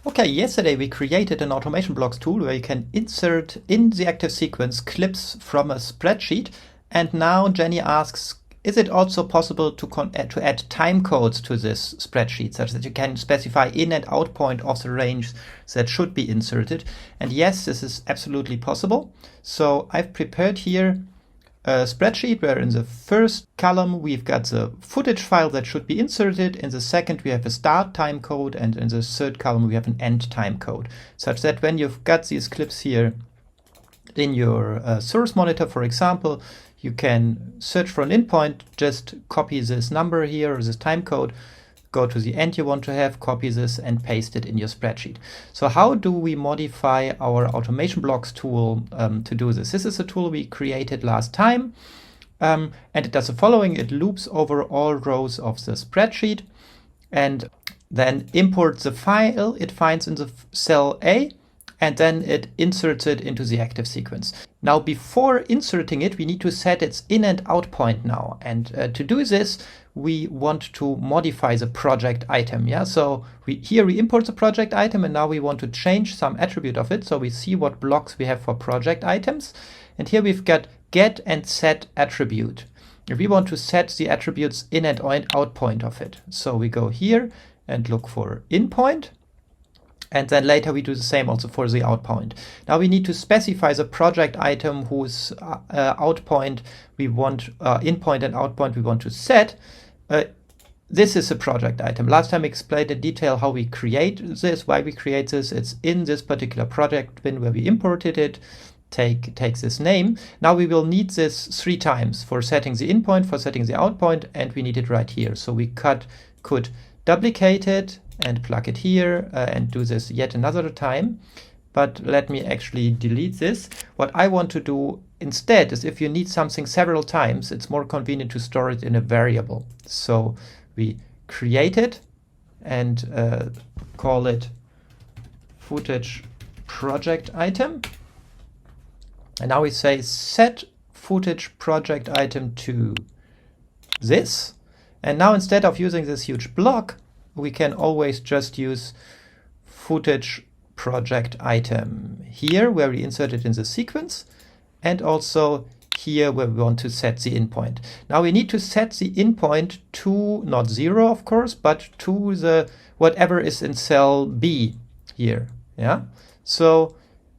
Okay, yesterday we created an automation blocks tool where you can insert in the active sequence clips from a spreadsheet. And now Jenny asks, is it also possible to add time codes to this spreadsheet such that you can specify in and out point of the range that should be inserted? And yes, this is absolutely possible. So I've prepared here a spreadsheet where in the first column we've got the footage file that should be inserted. In the second we have a start time code, and in the third column we have an end time code, such that when you've got these clips here in your source monitor, for example, you can search for an endpoint, just copy this number here or this time code, go to the end you want to have, copy this and paste it in your spreadsheet. So how do we modify our automation blocks tool to do this? This is a tool we created last time, and it does the following. It loops over all rows of the spreadsheet and then imports the file it finds in the cell A, and then it inserts it into the active sequence. Now, before inserting it, we need to set its in and out point now. And to do this, we want to modify the project item. Yeah, so here we import the project item, and now we want to change some attribute of it. So we see what blocks we have for project items. And here we've got get and set attribute. If we want to set the attributes in and out point of it. So we go here and look for in point. And then later we do the same also for the out point. Now we need to specify the project item whose out point we want, in point and out point we want to set. This is a project item. Last time I explained in detail how we create this, why we create this. It's in this particular project bin where we imported it. Takes this name. Now we will need this 3 times for setting the in point, for setting the out point, and we need it right here. So we could duplicate it and plug it here and do this yet another time. But let me actually delete this. What I want to do instead is, if you need something several times, it's more convenient to store it in a variable. So we create it and call it footage project item. And now we say set footage project item to this. And now instead of using this huge block, we can always just use footage project item here where we insert it in the sequence, and also here where we want to set the in point. Now we need to set the in point to not 0, of course, but to the whatever is in cell B here. Yeah. So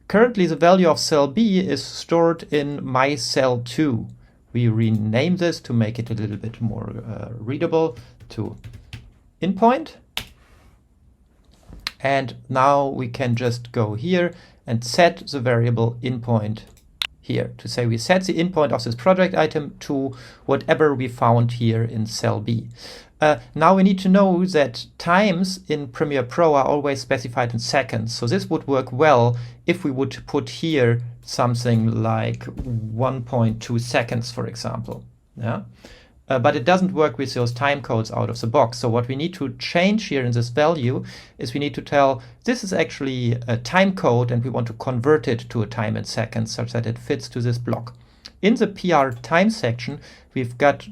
currently the value of cell B is stored in my cell 2. We rename this to make it a little bit more readable to in point. And now we can just go here and set the variable in point here to say we set the in point of this project item to whatever we found here in cell B. Now we need to know that times in Premiere Pro are always specified in seconds. So this would work well if we would put here something like 1.2 seconds, for example. Yeah. But it doesn't work with those time codes out of the box. So what we need to change here in this value is we need to tell this is actually a time code, and we want to convert it to a time in seconds such that it fits to this block. In the PR time section, we've got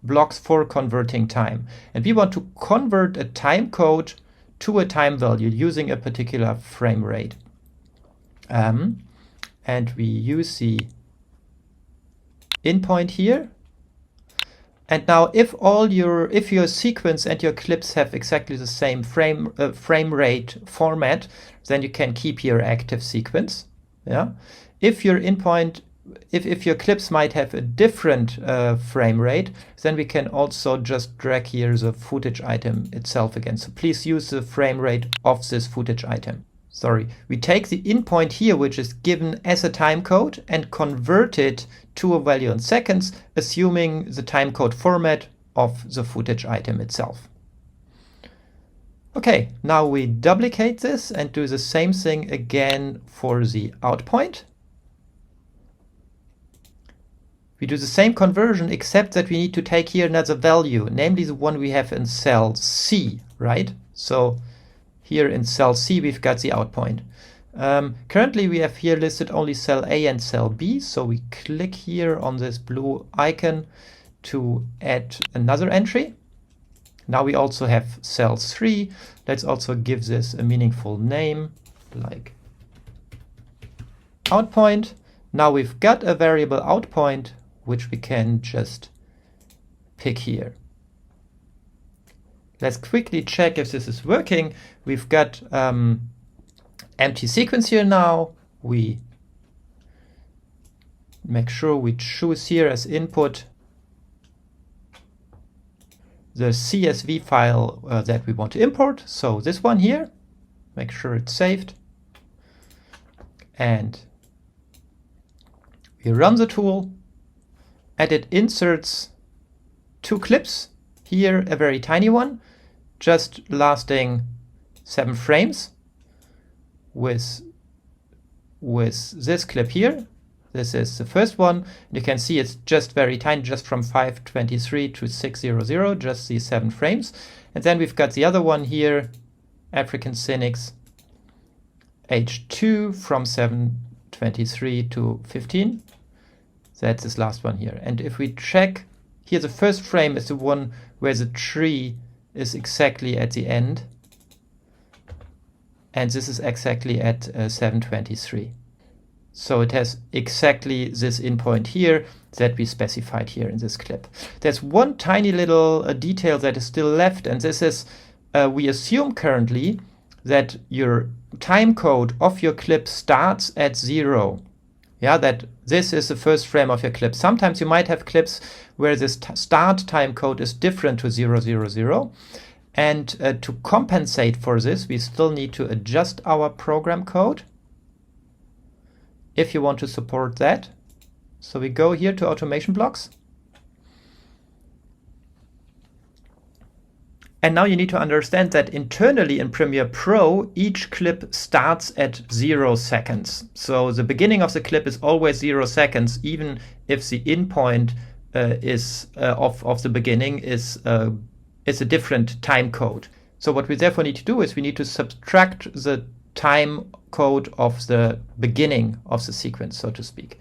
blocks for converting time. And we want to convert a time code to a time value using a particular frame rate. And we use the in point here. And now if your sequence and your clips have exactly the same frame rate format, then you can keep your active sequence. Yeah. If your endpoint, if your clips might have a different frame rate, then we can also just drag here the footage item itself again. So please use the frame rate of this footage item. Sorry, we take the in point here, which is given as a time code, and convert it to a value in seconds, assuming the time code format of the footage item itself. Okay, now we duplicate this and do the same thing again for the out point. We do the same conversion, except that we need to take here another value, namely the one we have in cell C, right? So here in cell C, we've got the out point. Currently, we have here listed only cell A and cell B. So we click here on this blue icon to add another entry. Now we also have cell 3. Let's also give this a meaningful name, like outPoint. Now we've got a variable outPoint, which we can just pick here. Let's quickly check if this is working. We've got empty sequence here now. We make sure we choose here as input the CSV file that we want to import. So this one here, make sure it's saved. And we run the tool, and it inserts 2 clips. Here, a very tiny one, just lasting 7 frames with this clip here. This is the first one. You can see it's just very tiny, just from 523 to 600, just these 7 frames. And then we've got the other one here, African Cynics H2 from 723 to 15. That's this last one here. And if we check here, the first frame is the one where the tree is exactly at the end. And this is exactly at 723. So it has exactly this endpoint here that we specified here in this clip. There's one tiny little detail that is still left, and this is we assume currently that your time code of your clip starts at 0. Yeah, that this is the first frame of your clip. Sometimes you might have clips where this start time code is different to 000. And to compensate for this, we still need to adjust our program code if you want to support that. So we go here to automation blocks. And now you need to understand that internally in Premiere Pro, each clip starts at 0 seconds. So the beginning of the clip is always 0 seconds, even if the endpoint of the beginning is a different time code. So what we therefore need to do is we need to subtract the time code of the beginning of the sequence, so to speak.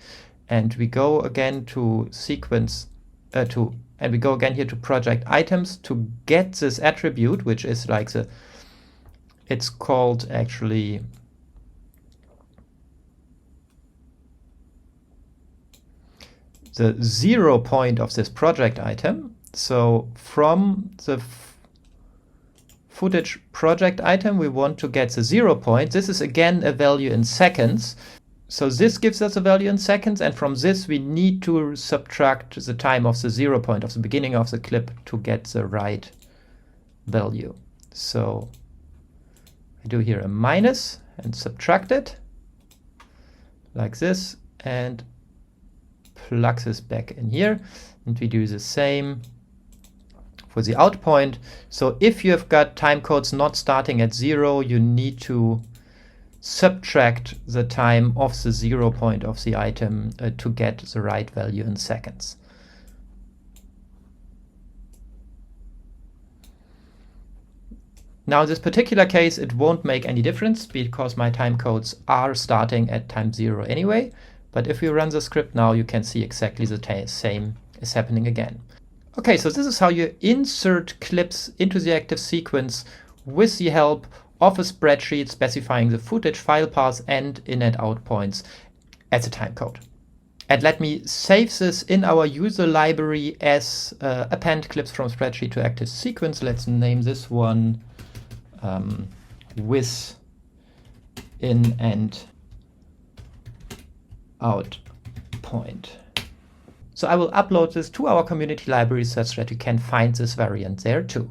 And we go again to sequence and we go again here to project items to get this attribute, which is like it's called actually the 0 point of this project item. So from the footage project item, we want to get the 0 point. This is again a value in seconds. So this gives us a value in seconds, and from this we need to subtract the time of the 0 point of the beginning of the clip to get the right value. So I do here a minus and subtract it like this and plug this back in here, and we do the same for the out point. So if you have got time codes not starting at 0, you need to subtract the time of the 0 point of the item to get the right value in seconds. Now in this particular case, it won't make any difference because my time codes are starting at time 0 anyway. But if we run the script now, you can see exactly the same is happening again. Okay, so this is how you insert clips into the active sequence with the help of a spreadsheet specifying the footage file paths and in and out points as a timecode. And let me save this in our user library as append clips from spreadsheet to active sequence. Let's name this one with in and out point. So I will upload this to our community library such that you can find this variant there too.